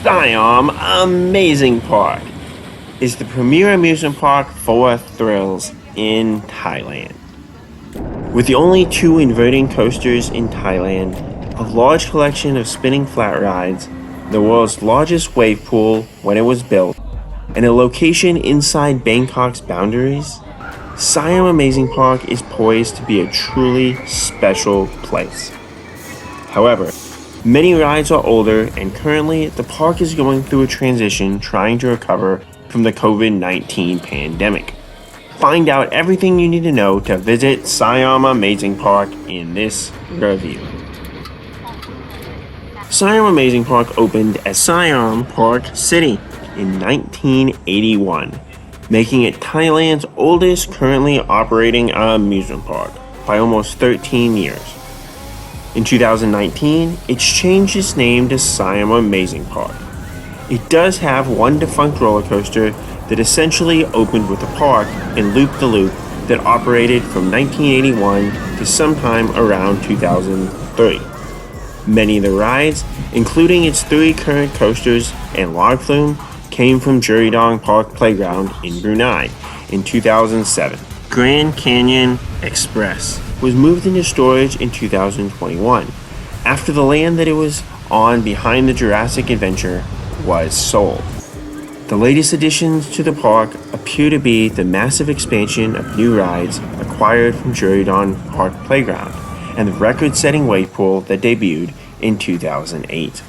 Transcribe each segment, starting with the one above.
Siam Amazing Park is the premier amusement park for thrills in Thailand. With the only two inverting coasters in Thailand, a large collection of spinning flat rides, the world's largest wave pool when it was built, and a location inside Bangkok's boundaries, Siam Amazing Park is poised to be a truly special place. However, many rides are older, and currently the park is going through a transition trying to recover from the COVID-19 pandemic. Find out everything you need to know to visit Siam Amazing Park in this review. Siam Amazing Park opened as Siam Park City in 1981, making it Thailand's oldest currently operating amusement park by almost 13 years. In 2019, it's changed its name to Siam Amazing Park. It does have one defunct roller coaster that essentially opened with a park in Loop-the-Loop that operated from 1981 to sometime around 2003. Many of the rides, including its 3 current coasters and log flume, came from Jerudong Park Playground in Brunei in 2007. Grand Canyon Express was moved into storage in 2021 after the land that it was on behind the Jurassic Adventure was sold. The latest additions to the park appear to be the massive expansion of new rides acquired from Jerudong Park Playground and the record-setting wave pool that debuted in 2008.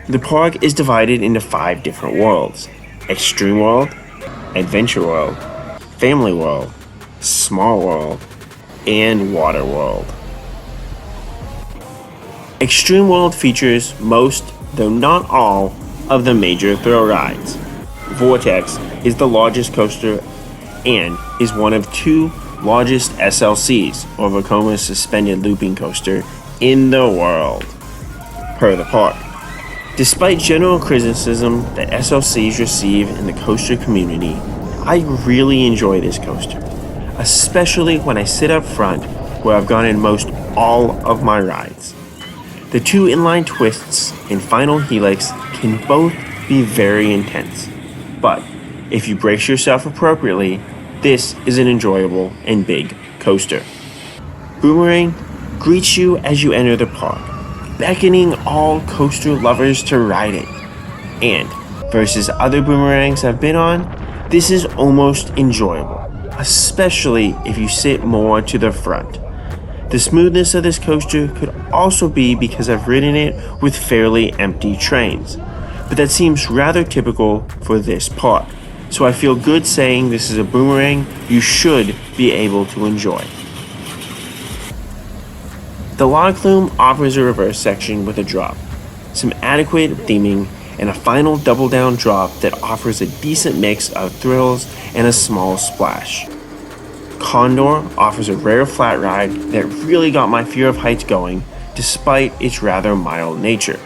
The park is divided into 5 different worlds: Xtreme World, Adventure World, Family World, Small World, and Water World. Xtreme World features most, though not all, of the major thrill rides. Vortex is the largest coaster and is one of 2 largest SLCs, or Vekoma Suspended Looping Coaster, in the world, per the park. Despite general criticism that SLCs receive in the coaster community, I really enjoy this coaster, especially when I sit up front where I've gone in most all of my rides. The 2 inline twists and final helix can both be very intense, but if you brace yourself appropriately, this is an enjoyable and big coaster. Boomerang greets you as you enter the park, beckoning all coaster lovers to ride it. And versus other boomerangs I've been on, this is almost enjoyable, especially if you sit more to the front. The smoothness of this coaster could also be because I've ridden it with fairly empty trains, but that seems rather typical for this park, so I feel good saying this is a boomerang you should be able to enjoy. The log flume offers a reverse section with a drop, some adequate theming, and a final double down drop that offers a decent mix of thrills and a small splash. Condor offers a rare flat ride that really got my fear of heights going despite its rather mild nature.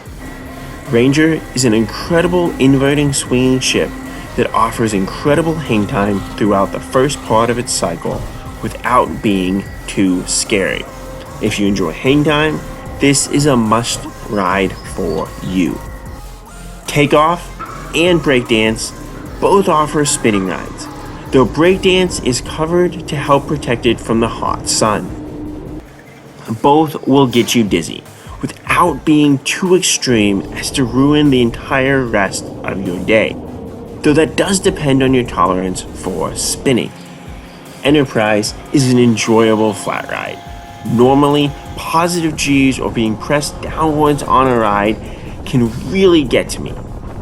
Ranger is an incredible inverting swinging ship that offers incredible hang time throughout the first part of its cycle without being too scary. If you enjoy hang time, this is a must ride for you. Takeoff and Breakdance both offer spinning rides, though Breakdance is covered to help protect it from the hot sun. Both will get you dizzy without being too extreme as to ruin the entire rest of your day, though that does depend on your tolerance for spinning. Enterprise is an enjoyable flat ride. Normally, positive G's or being pressed downwards on a ride can really get to me,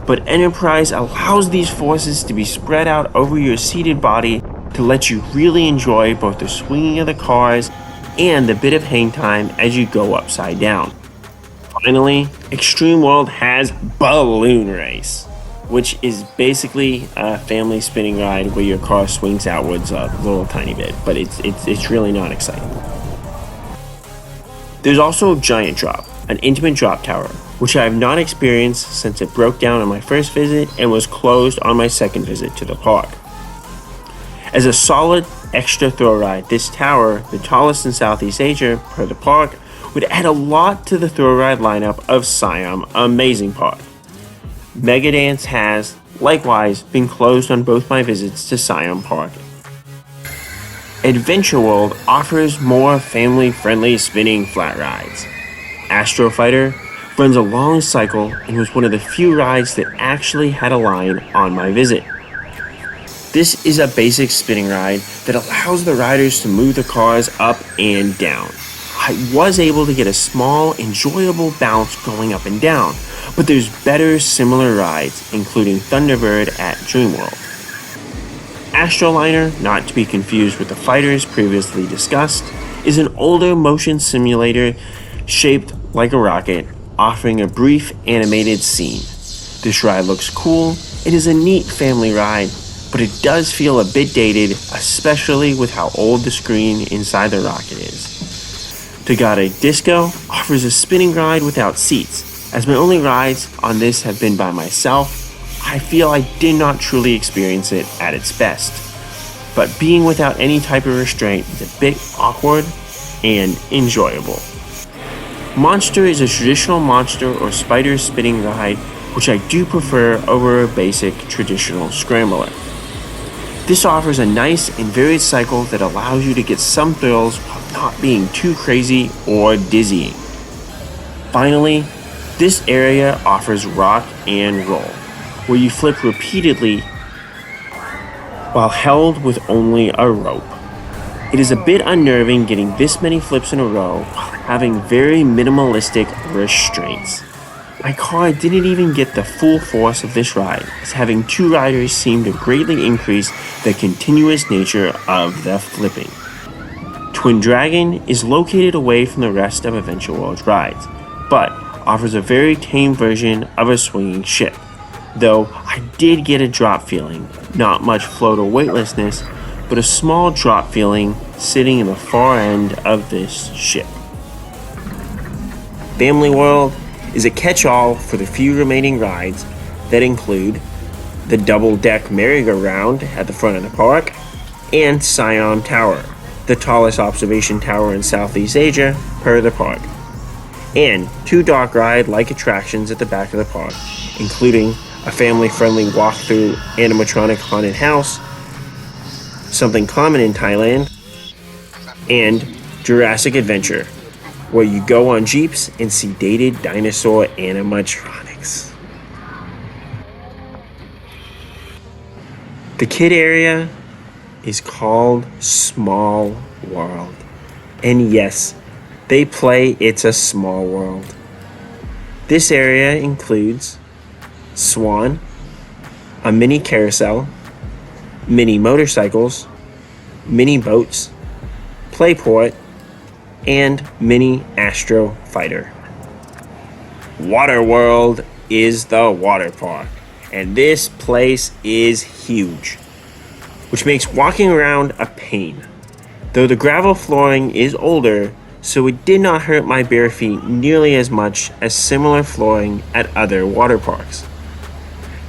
but Enterprise allows these forces to be spread out over your seated body to let you really enjoy both the swinging of the cars and the bit of hang time as you go upside down. Finally, Xtreme World has Balloon Race, which is basically a family spinning ride where your car swings outwards a little tiny bit, but it's really not exciting. There's also Giant Drop, an intimate drop tower, which I have not experienced since it broke down on my first visit and was closed on my second visit to the park. As a solid extra thrill ride, this tower, the tallest in Southeast Asia per the park, would add a lot to the thrill ride lineup of Siam Amazing Park. Megadance has, likewise, been closed on both my visits to Siam Park. Adventure World offers more family-friendly spinning flat rides. Astro Fighter runs a long cycle and was one of the few rides that actually had a line on my visit. This is a basic spinning ride that allows the riders to move the cars up and down. I was able to get a small, enjoyable bounce going up and down, but there's better similar rides, including Thunderbird at Xtreme World. Astroliner, not to be confused with the fighters previously discussed, is an older motion simulator shaped like a rocket, offering a brief animated scene. This ride looks cool. It is a neat family ride, but it does feel a bit dated, especially with how old the screen inside the rocket is. Tagada Disco offers a spinning ride without seats. As my only rides on this have been by myself, I feel I did not truly experience it at its best. But being without any type of restraint is a bit awkward and enjoyable. Monster is a traditional monster or spider spinning ride, which I do prefer over a basic traditional scrambler. This offers a nice and varied cycle that allows you to get some thrills while not being too crazy or dizzying. Finally, this area offers rock and roll, where you flip repeatedly while held with only a rope. It is a bit unnerving getting this many flips in a row while having very minimalistic restraints. My car didn't even get the full force of this ride, as having two riders seemed to greatly increase the continuous nature of the flipping. Twin Dragon is located away from the rest of Adventure World's rides, but offers a very tame version of a swinging ship. Though I did get a drop feeling, not much float or weightlessness, but a small drop feeling sitting in the far end of this ship. Family World is a catch-all for the few remaining rides that include the double-deck merry-go-round at the front of the park and Siam Tower, the tallest observation tower in Southeast Asia per the park, and two dark ride-like attractions at the back of the park, including a family-friendly walk-through animatronic haunted house, something common in Thailand, and Jurassic Adventure, where you go on jeeps and see dated dinosaur animatronics. The kid area is called Small World. And yes, they play It's a Small World. This area includes Swan, a mini carousel, mini motorcycles, mini boats, Playport, and mini Astro Fighter. Water World is the water park, and this place is huge, which makes walking around a pain. Though the gravel flooring is older, so it did not hurt my bare feet nearly as much as similar flooring at other water parks.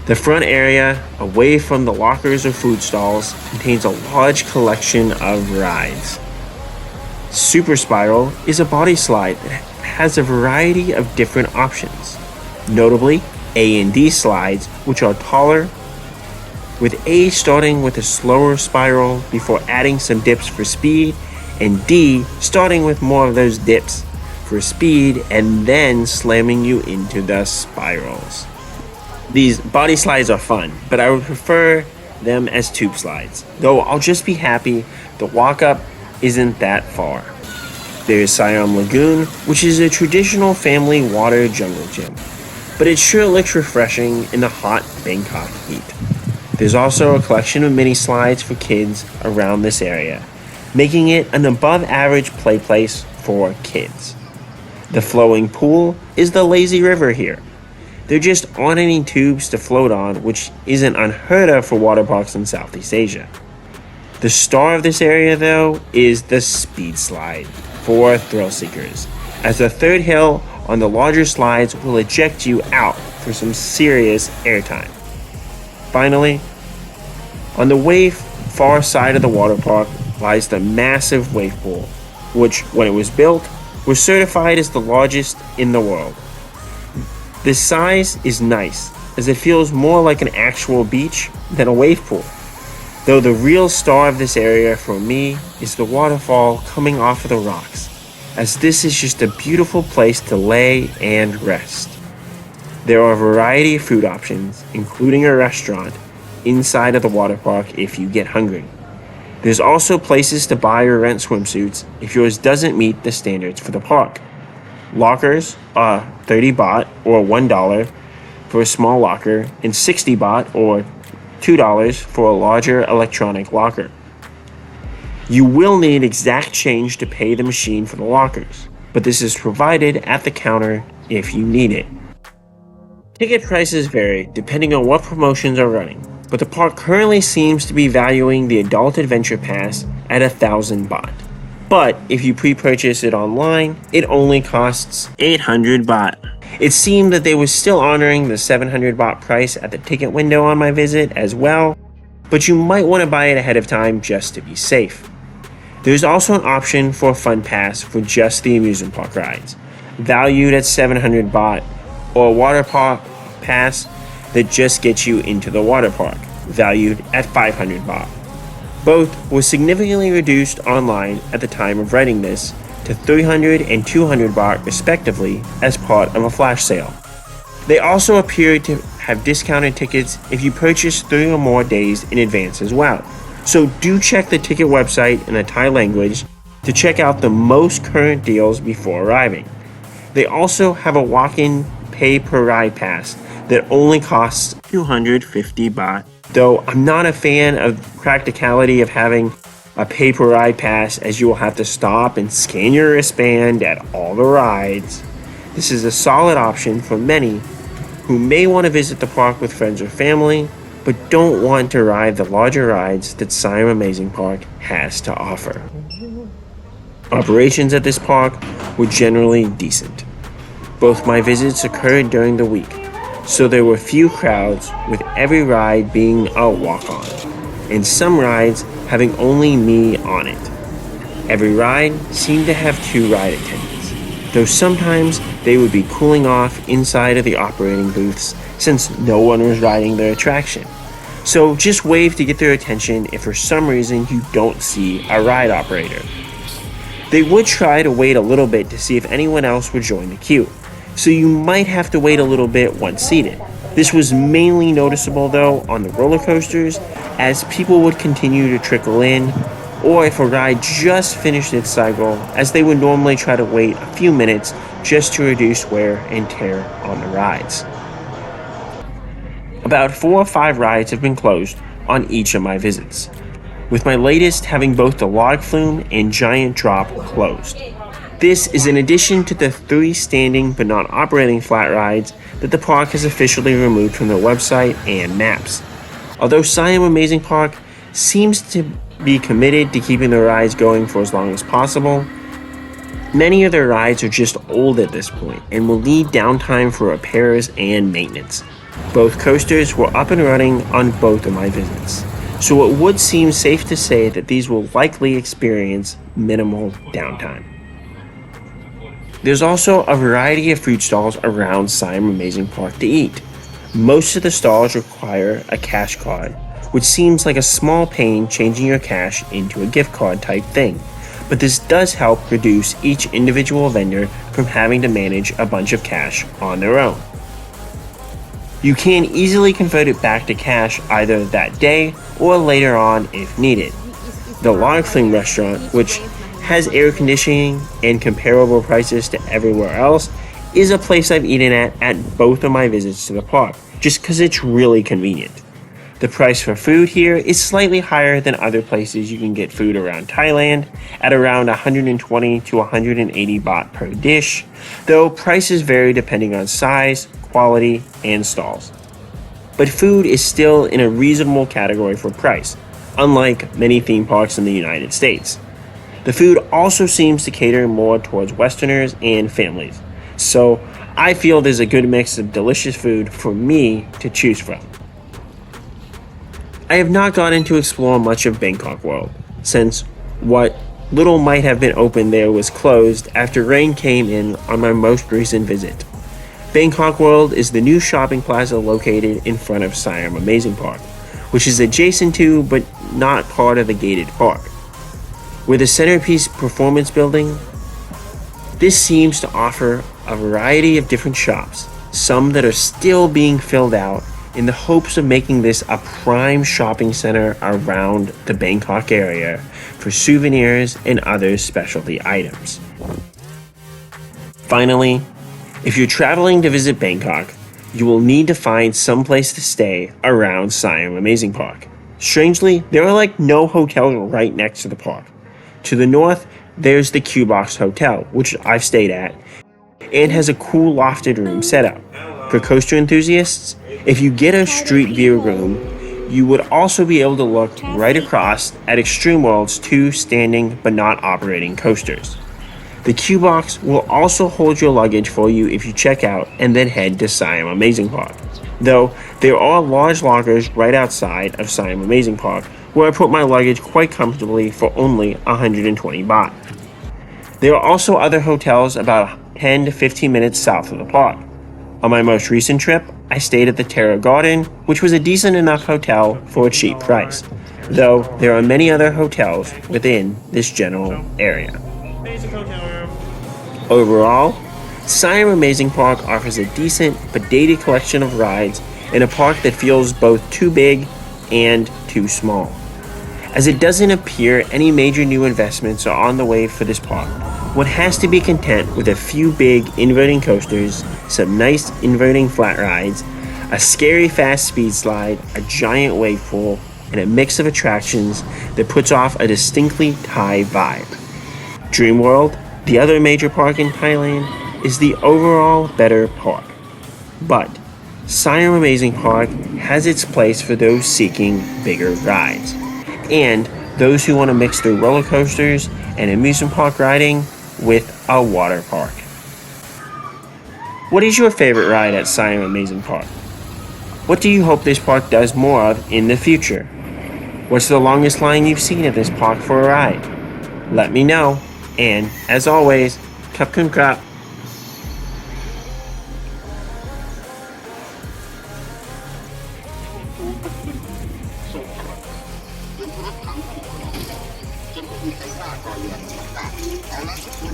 The front area, away from the lockers or food stalls, contains a large collection of rides. Super Spiral is a body slide that has a variety of different options, notably A and D slides, which are taller, with A starting with a slower spiral before adding some dips for speed, and D starting with more of those dips for speed and then slamming you into the spirals. These body slides are fun, but I would prefer them as tube slides, though I'll just be happy the walk up isn't that far. There's Siam Lagoon, which is a traditional family water jungle gym, but it sure looks refreshing in the hot Bangkok heat. There's also a collection of mini slides for kids around this area, making it an above average play place for kids. The flowing pool is the lazy river here. There just aren't any tubes to float on, which isn't unheard of for water parks in Southeast Asia. The star of this area, though, is the speed slide for thrill seekers, as the third hill on the larger slides will eject you out for some serious airtime. Finally, on the way far side of the water park lies the massive wave pool, which, when it was built, was certified as the largest in the world. The size is nice, as it feels more like an actual beach than a wave pool. Though the real star of this area for me is the waterfall coming off of the rocks, as this is just a beautiful place to lay and rest. There are a variety of food options, including a restaurant, inside of the water park if you get hungry. There's also places to buy or rent swimsuits if yours doesn't meet the standards for the park. Lockers are 30 baht or $1 for a small locker and 60 baht or $2 for a larger electronic locker. You will need exact change to pay the machine for the lockers, but this is provided at the counter if you need it. Ticket prices vary depending on what promotions are running, but the park currently seems to be valuing the Adult Adventure Pass at 1,000 baht. But if you pre-purchase it online, it only costs 800 baht. It seemed that they were still honoring the 700 baht price at the ticket window on my visit as well, but you might want to buy it ahead of time just to be safe. There's also an option for a fun pass for just the amusement park rides, valued at 700 baht, or a water park pass that just gets you into the water park, valued at 500 baht. Both were significantly reduced online at the time of writing this to 300 and 200 baht respectively as part of a flash sale. They also appeared to have discounted tickets if you purchase 3 or more days in advance as well. So do check the ticket website in the Thai language to check out the most current deals before arriving. They also have a walk-in pay per ride pass that only costs 250 baht. Though I'm not a fan of the practicality of having a pay per ride pass, as you will have to stop and scan your wristband at all the rides. This is a solid option for many who may want to visit the park with friends or family, but don't want to ride the larger rides that Siam Amazing Park has to offer. Operations at this park were generally decent. Both my visits occurred during the week, so there were few crowds, with every ride being a walk-on, and some rides having only me on it. Every ride seemed to have 2 ride attendants, though sometimes they would be cooling off inside of the operating booths since no one was riding their attraction. So just wave to get their attention if for some reason you don't see a ride operator. They would try to wait a little bit to see if anyone else would join the queue, so you might have to wait a little bit once seated. This was mainly noticeable though on the roller coasters, as people would continue to trickle in, or if a ride just finished its cycle, as they would normally try to wait a few minutes just to reduce wear and tear on the rides. About 4 or 5 rides have been closed on each of my visits, with my latest having both the log flume and giant drop closed. This is in addition to the 3 standing but not operating flat rides that the park has officially removed from their website and maps. Although Siam Amazing Park seems to be committed to keeping the rides going for as long as possible, many of their rides are just old at this point and will need downtime for repairs and maintenance. Both coasters were up and running on both of my visits, so it would seem safe to say that these will likely experience minimal downtime. There's also a variety of food stalls around Siam Amazing Park to eat. Most of the stalls require a cash card, which seems like a small pain changing your cash into a gift card type thing, but this does help reduce each individual vendor from having to manage a bunch of cash on their own. You can easily convert it back to cash either that day or later on if needed. The Log Fling restaurant, which has air conditioning and comparable prices to everywhere else, is a place I've eaten at both of my visits to the park, just because it's really convenient. The price for food here is slightly higher than other places you can get food around Thailand, at around 120 to 180 baht per dish, though prices vary depending on size, quality, and stalls. But food is still in a reasonable category for price, unlike many theme parks in the United States. The food also seems to cater more towards Westerners and families, so I feel there's a good mix of delicious food for me to choose from. I have not gotten to explore much of Bangkok World, since what little might have been open there was closed after rain came in on my most recent visit. Bangkok World is the new shopping plaza located in front of Siam Amazing Park, which is adjacent to but not part of the gated park. With a centerpiece performance building, this seems to offer a variety of different shops, some that are still being filled out in the hopes of making this a prime shopping center around the Bangkok area for souvenirs and other specialty items. Finally, if you're traveling to visit Bangkok, you will need to find some place to stay around Siam Amazing Park. Strangely, there are no hotels right next to the park. To the north, there's the Q-Box Hotel, which I've stayed at, and has a cool lofted room setup. For coaster enthusiasts, if you get a street view room, you would also be able to look right across at Xtreme World's 2 standing but not operating coasters. The Q-Box will also hold your luggage for you if you check out and then head to Siam Amazing Park. Though, there are large lockers right outside of Siam Amazing Park where I put my luggage quite comfortably for only 120 baht. There are also other hotels about 10 to 15 minutes south of the park. On my most recent trip, I stayed at the Terra Garden, which was a decent enough hotel for a cheap price, though there are many other hotels within this general area. Overall, Siam Amazing Park offers a decent but dated collection of rides in a park that feels both too big and too small. As it doesn't appear any major new investments are on the way for this park, one has to be content with a few big inverting coasters, some nice inverting flat rides, a scary fast speed slide, a giant wave pool, and a mix of attractions that puts off a distinctly Thai vibe. Xtreme World, the other major park in Thailand, is the overall better park. But Siam Amazing Park has its place for those seeking bigger rides, and those who want to mix their roller coasters and amusement park riding with a water park. What is your favorite ride at Siam Amazing Park? What do you hope this park does more of in the future? What's the longest line you've seen at this park for a ride? Let me know. And, as always, Khap Kun Krap. Hãy subscribe cho kênh Ghiền Mì Gõ để không bỏ lỡ